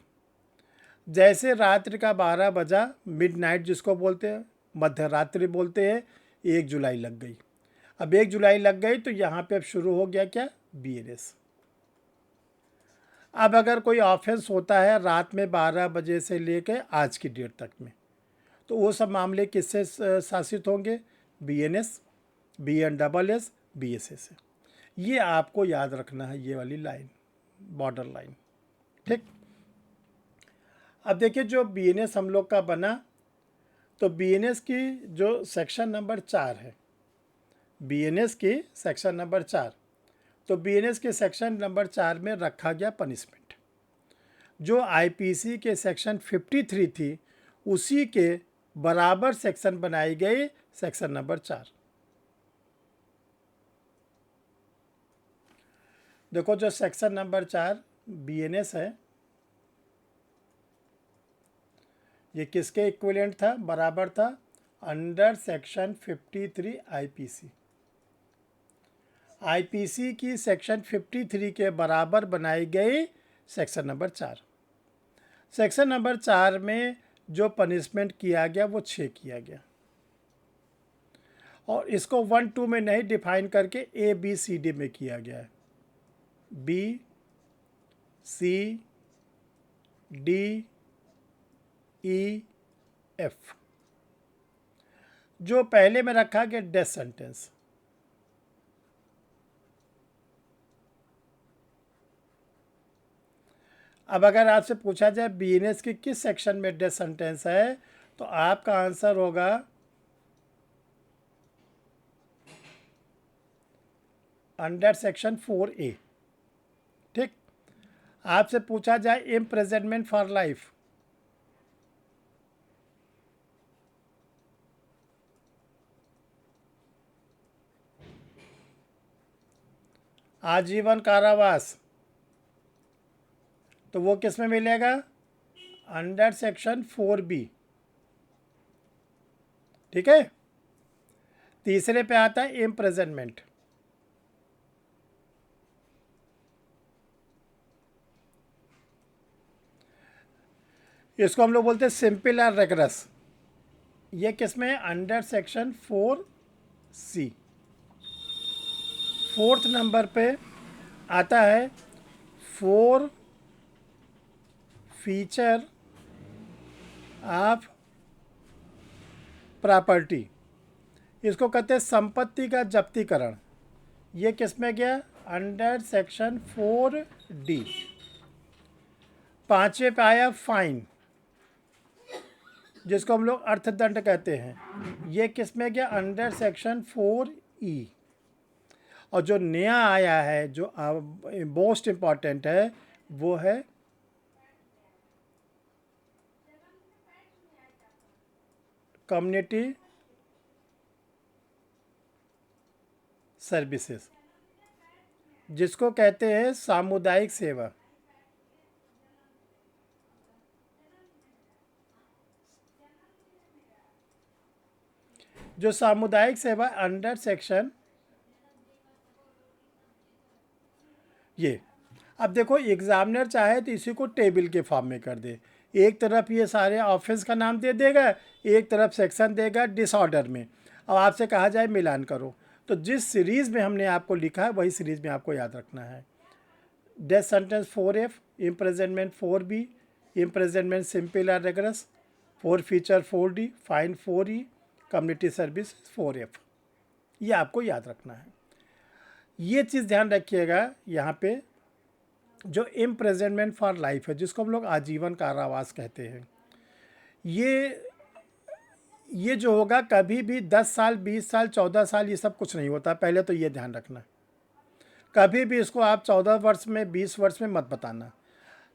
[SPEAKER 1] जैसे रात्रि का 12 बजा, मिडनाइट जिसको बोलते हैं, मध्य रात्रि बोलते हैं, 1 जुलाई लग गई। अब 1 जुलाई लग गई तो यहाँ पे अब शुरू हो गया क्या? बीएनएस। अब अगर कोई ऑफेंस होता है रात में 12 बजे से लेकर आज की डेट तक में, तो वो सब मामले किससे शासित होंगे? बीएनएस, बीएनडबलएस, बीएसए से। ये आपको याद रखना है, ये वाली लाइन, बॉर्डर लाइन, ठीक। अब देखिए जो बीएनएस हम लोग का बना, तो बीएनएस की जो सेक्शन नंबर 4 है, बीएनएस की सेक्शन नंबर 4, तो बीएनएस के सेक्शन नंबर 4 में रखा गया पनिशमेंट। जो आईपीसी के सेक्शन 53 थी उसी के बराबर सेक्शन बनाई गई सेक्शन नंबर 4। देखो जो सेक्शन नंबर 4 बीएनएस है, ये किसके इक्विवेलेंट था? बराबर था अंडर सेक्शन 53 आईपीसी। आईपीसी की सेक्शन 53 के बराबर बनाई गई सेक्शन नंबर 4। सेक्शन नंबर 4 में जो पनिशमेंट किया गया वो 6 किया गया, और इसको 1-2 में नहीं डिफाइन करके ABCD में किया गया है। B, C, D, E, F। जो पहले में रखा गया डेथ सेंटेंस, अब अगर आपसे पूछा जाए बीएनएस की किस सेक्शन में डेथ सेंटेंस है, तो आपका आंसर होगा अंडर सेक्शन 4A, ठीक। आपसे पूछा जाए इम्प्रिजनमेंट फॉर लाइफ, आजीवन कारावास, तो वो किस में मिलेगा? Under section 4B। ठीक है। तीसरे पे आता है इम्प्रिजनमेंट। इसको हम लोग बोलते हैं सिंपल और रेगरस। ये किस में? Under section 4C। Fourth number पे आता है फोर फीचर ऑफ प्रॉपर्टी। इसको कहते हैं संपत्ति का जब्तीकरण। ये किस में गया? Under section 4D। पांचवें पे आया फाइन, जिसको हम लोग अर्थदंड कहते हैं। ये किस में गया? Under section 4E। और जो नया आया है, जो मोस्ट इम्पॉर्टेंट है, वो है कम्युनिटी सर्विसेज, जिसको कहते हैं सामुदायिक सेवा। जो सामुदायिक सेवा अंडर सेक्शन ये, अब देखो एग्जामिनर चाहे तो इसी को टेबल के फॉर्म में कर दे। एक तरफ ये सारे ऑफेंस का नाम दे देगा, एक तरफ सेक्शन देगा डिसऑर्डर में। अब आपसे कहा जाए मिलान करो, तो जिस सीरीज़ में हमने आपको लिखा है वही सीरीज़ में आपको याद रखना है। Death sentence 4F, imprisonment 4B, imprisonment simple और rigorous, four feature 4D, fine 4E, community service 4F। ये आपको याद रखना है। ये चीज़ ध्यान रखिएगा यहाँ पे, जो इम्प्रिजनमेंट फॉर लाइफ है, जिसको हम लोग आजीवन कारावास कहते हैं, ये जो होगा कभी भी 10 साल 20 साल 14 साल ये सब कुछ नहीं होता। पहले तो ये ध्यान रखना, कभी भी इसको आप 14 वर्ष में 20 वर्ष में मत बताना।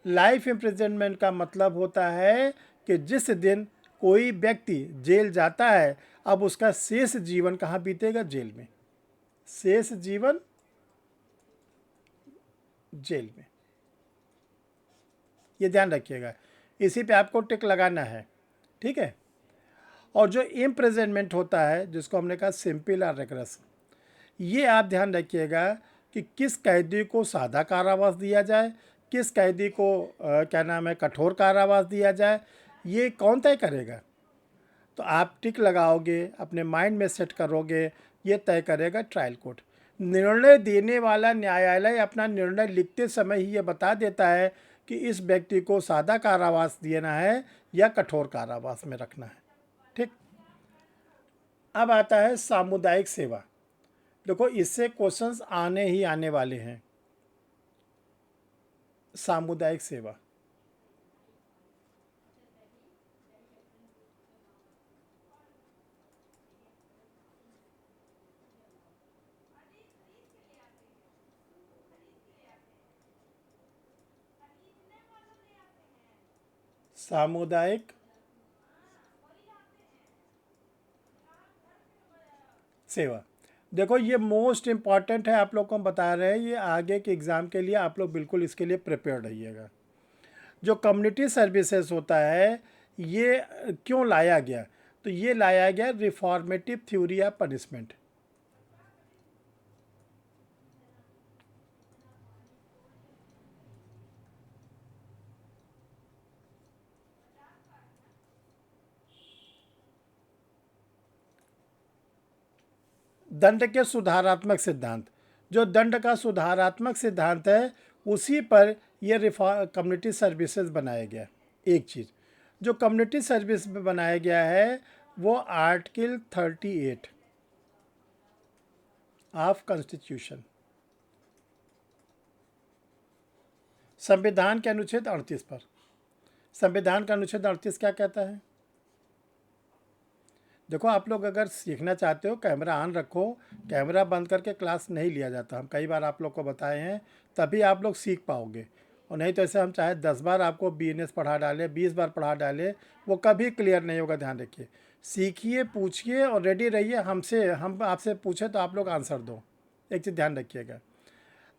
[SPEAKER 1] लाइफ इम्प्रिजनमेंट का मतलब होता है कि जिस दिन कोई व्यक्ति जेल जाता है, अब उसका शेष जीवन कहाँ बीतेगा? जेल में। शेष जीवन जेल में, ये ध्यान रखिएगा। इसी पे आपको टिक लगाना है, ठीक है। और जो इम्प्रिजनमेंट होता है, जिसको हमने कहा सिंपल और रेगरस, ये आप ध्यान रखिएगा कि किस कैदी को सादा कारावास दिया जाए, किस कैदी को क्या नाम है कठोर कारावास दिया जाए, ये कौन तय करेगा? तो आप टिक लगाओगे, अपने माइंड में सेट करोगे, ये तय करेगा ट्रायल कोर्ट। निर्णय देने वाला न्यायालय अपना निर्णय लिखते समय ही ये बता देता है कि इस व्यक्ति को सादा कारावास देना है या कठोर कारावास में रखना है। ठीक। अब आता है सामुदायिक सेवा। देखो इससे क्वेश्चंस आने ही आने वाले हैं। सामुदायिक सेवा, सामुदायिक सेवा, देखो ये मोस्ट इम्पॉर्टेंट है, आप लोग को हम बता रहे हैं। ये आगे के एग्ज़ाम के लिए आप लोग बिल्कुल इसके लिए प्रिपेयर्ड रहिएगा। जो कम्युनिटी सर्विसेज होता है, ये क्यों लाया गया? तो ये लाया गया रिफॉर्मेटिव थ्योरी ऑफ पनिशमेंट। दंड के सुधारात्मक सिद्धांत, जो दंड का सुधारात्मक सिद्धांत है, उसी पर यह कम्युनिटी सर्विसेज बनाया गया। एक चीज़ जो कम्युनिटी सर्विस में बनाया गया है, वो आर्टिकल 38 ऑफ कॉन्स्टिट्यूशन, संविधान के अनुच्छेद 38 पर। संविधान का अनुच्छेद 38 क्या कहता है? देखो आप लोग अगर सीखना चाहते हो, कैमरा ऑन रखो, कैमरा बंद करके क्लास नहीं लिया जाता। हम कई बार आप लोग को बताए हैं, तभी आप लोग सीख पाओगे। और नहीं तो ऐसे हम चाहे 10 बार आपको BNS पढ़ा डालें, 20 बार पढ़ा डालें, वो कभी क्लियर नहीं होगा। ध्यान रखिए, सीखिए, पूछिए और रेडी रहिए। हम आपसे पूछे तो आप लोग आंसर दो। एक चीज़ ध्यान रखिएगा,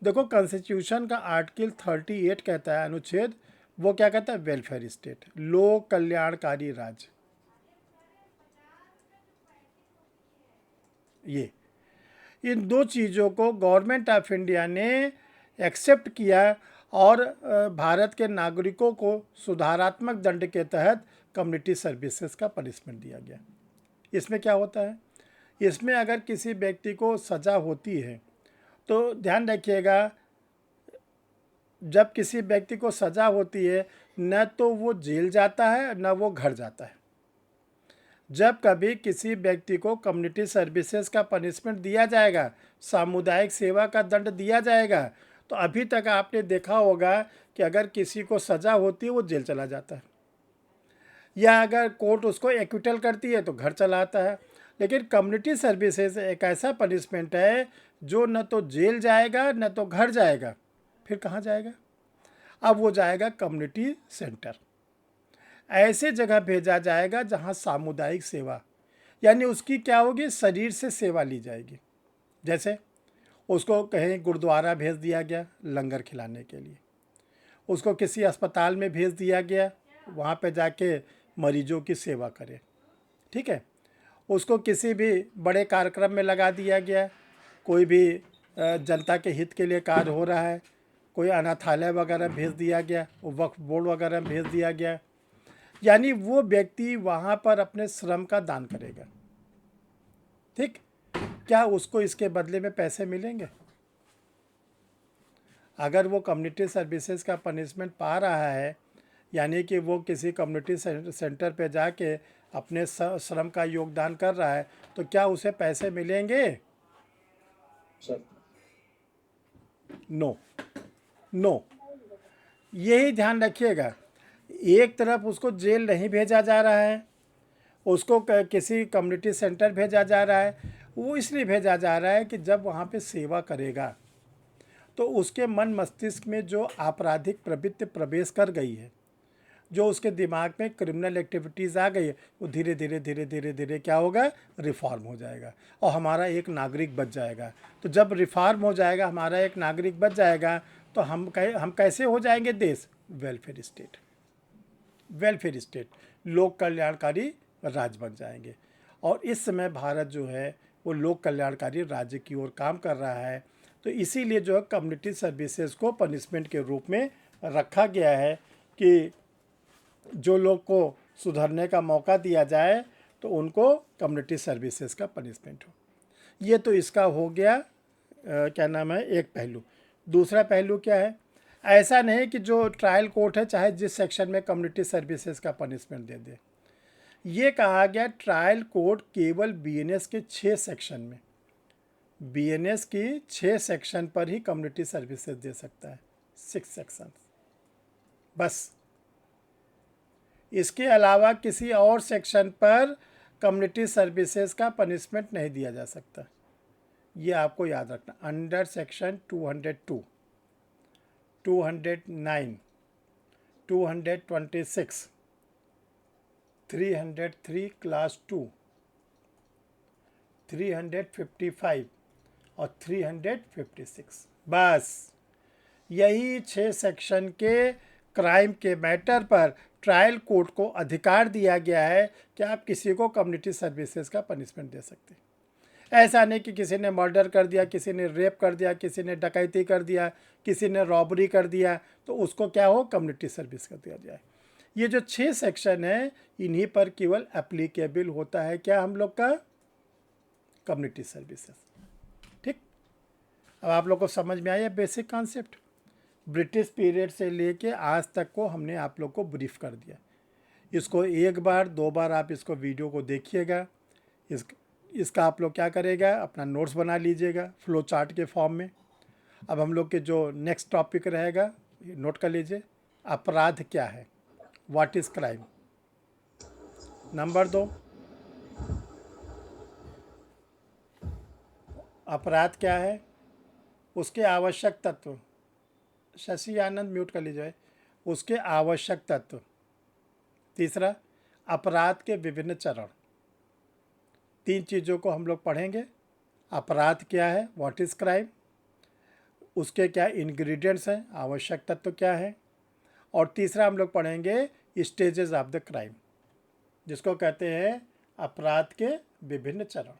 [SPEAKER 1] देखो कॉन्स्टिट्यूशन का आर्टिकल 38 कहता है, अनुच्छेद, वो क्या कहता है, वेलफेयर स्टेट, लोक कल्याणकारी राज्य। ये इन दो चीज़ों को गवर्नमेंट ऑफ इंडिया ने एक्सेप्ट किया और भारत के नागरिकों को सुधारात्मक दंड के तहत कम्युनिटी सर्विसेज का पनिशमेंट दिया गया। इसमें क्या होता है, इसमें अगर किसी व्यक्ति को सज़ा होती है तो ध्यान रखिएगा, जब किसी व्यक्ति को सज़ा होती है न तो वो जेल जाता है न वो घर जाता है। जब कभी किसी व्यक्ति को कम्युनिटी सर्विसेज का पनिशमेंट दिया जाएगा, सामुदायिक सेवा का दंड दिया जाएगा, तो अभी तक आपने देखा होगा कि अगर किसी को सज़ा होती है वो जेल चला जाता है, या अगर कोर्ट उसको एक्विटल करती है तो घर चला आता है। लेकिन कम्युनिटी सर्विसेज एक ऐसा पनिशमेंट है जो न तो जेल जाएगा न तो घर जाएगा, फिर कहाँ जाएगा, अब वो जाएगा कम्युनिटी सेंटर। ऐसे जगह भेजा जाएगा जहाँ सामुदायिक सेवा, यानी उसकी क्या होगी, शरीर से सेवा ली जाएगी। जैसे उसको कहीं गुरुद्वारा भेज दिया गया लंगर खिलाने के लिए, उसको किसी अस्पताल में भेज दिया गया वहाँ पे जाके मरीजों की सेवा करे, ठीक है। उसको किसी भी बड़े कार्यक्रम में लगा दिया गया, कोई भी जनता के हित के लिए कार्य हो रहा है, कोई अनाथालय वगैरह भेज दिया गया, वक्फ बोर्ड वगैरह भेज दिया गया, यानी वो व्यक्ति वहाँ पर अपने श्रम का दान करेगा, ठीक। क्या उसको इसके बदले में पैसे मिलेंगे? अगर वो कम्युनिटी सर्विसेज का पनिशमेंट पा रहा है, यानी कि वो किसी कम्युनिटी सेंटर पे जाके अपने श्रम का योगदान कर रहा है, तो क्या उसे पैसे मिलेंगे?
[SPEAKER 2] सर
[SPEAKER 1] नो, नो, यही ध्यान रखिएगा। एक तरफ उसको जेल नहीं भेजा जा रहा है, उसको किसी कम्युनिटी सेंटर भेजा जा रहा है, वो इसलिए भेजा जा रहा है कि जब वहाँ पे सेवा करेगा तो उसके मन मस्तिष्क में जो आपराधिक प्रवृत्ति प्रवेश कर गई है, जो उसके दिमाग में क्रिमिनल एक्टिविटीज़ आ गई है, वो धीरे धीरे धीरे धीरे धीरे क्या होगा, रिफॉर्म हो जाएगा और हमारा एक नागरिक बच जाएगा। तो जब रिफॉर्म हो जाएगा, हमारा एक नागरिक बच जाएगा, तो हम कैसे हो जाएंगे देश, वेलफेयर स्टेट, वेलफेयर स्टेट, लोक कल्याणकारी राज्य बन जाएंगे। और इस समय भारत जो है वो लोक कल्याणकारी राज्य की ओर काम कर रहा है। तो इसीलिए जो है कम्युनिटी सर्विसेज को पनिशमेंट के रूप में रखा गया है कि जो लोग को सुधरने का मौका दिया जाए तो उनको कम्युनिटी सर्विसेज का पनिशमेंट हो। ये तो इसका हो गया क्या नाम है, एक पहलू। दूसरा पहलू क्या है, ऐसा नहीं कि जो ट्रायल कोर्ट है चाहे जिस सेक्शन में कम्युनिटी सर्विसेज का पनिशमेंट दे दे। ये कहा गया ट्रायल कोर्ट केवल बीएनएस के 6 सेक्शन में, बीएनएस की 6 सेक्शन पर ही कम्युनिटी सर्विसेज दे सकता है, 6 सेक्शन बस। इसके अलावा किसी और सेक्शन पर कम्युनिटी सर्विसेज का पनिशमेंट नहीं दिया जा सकता, ये आपको याद रखना। अंडर सेक्शन 202, 209, 226, 303 क्लास 2, 355 और 356, बस यही 6 सेक्शन के क्राइम के मैटर पर ट्रायल कोर्ट को अधिकार दिया गया है कि आप किसी को कम्युनिटी सर्विसेज का पनिशमेंट दे सकते हैं। ऐसा नहीं कि किसी ने मर्डर कर दिया, किसी ने रेप कर दिया, किसी ने डकैती कर दिया, किसी ने रॉबरी कर दिया, तो उसको क्या हो, कम्युनिटी सर्विस कर दिया जाए। ये जो 6 सेक्शन है इन्हीं पर केवल एप्लीकेबल होता है क्या, हम लोग का कम्युनिटी सर्विसेज, ठीक। अब आप लोग को समझ में आया बेसिक कॉन्सेप्ट। ब्रिटिश पीरियड से लेके आज तक को हमने आप लोग को ब्रीफ कर दिया। इसको एक बार 2 बार आप इसको वीडियो को देखिएगा, इसका आप लोग क्या करेगा, अपना नोट्स बना लीजिएगा फ्लो चार्ट के फॉर्म में। अब हम लोग के जो नेक्स्ट टॉपिक रहेगा, नोट कर लीजिए, अपराध क्या है, व्हाट इज़ क्राइम। नंबर 2, अपराध क्या है, उसके आवश्यक तत्व। शशि आनंद म्यूट कर लीजिए, उसके आवश्यक तत्व। तीसरा, अपराध के विभिन्न चरण। 3 चीज़ों को हम लोग पढ़ेंगे। अपराध क्या है, व्हाट इज़ क्राइम, उसके क्या इंग्रेडिएंट्स हैं, आवश्यक तत्व क्या है, और तीसरा हम लोग पढ़ेंगे स्टेजेस ऑफ द क्राइम, जिसको कहते हैं अपराध के विभिन्न चरण।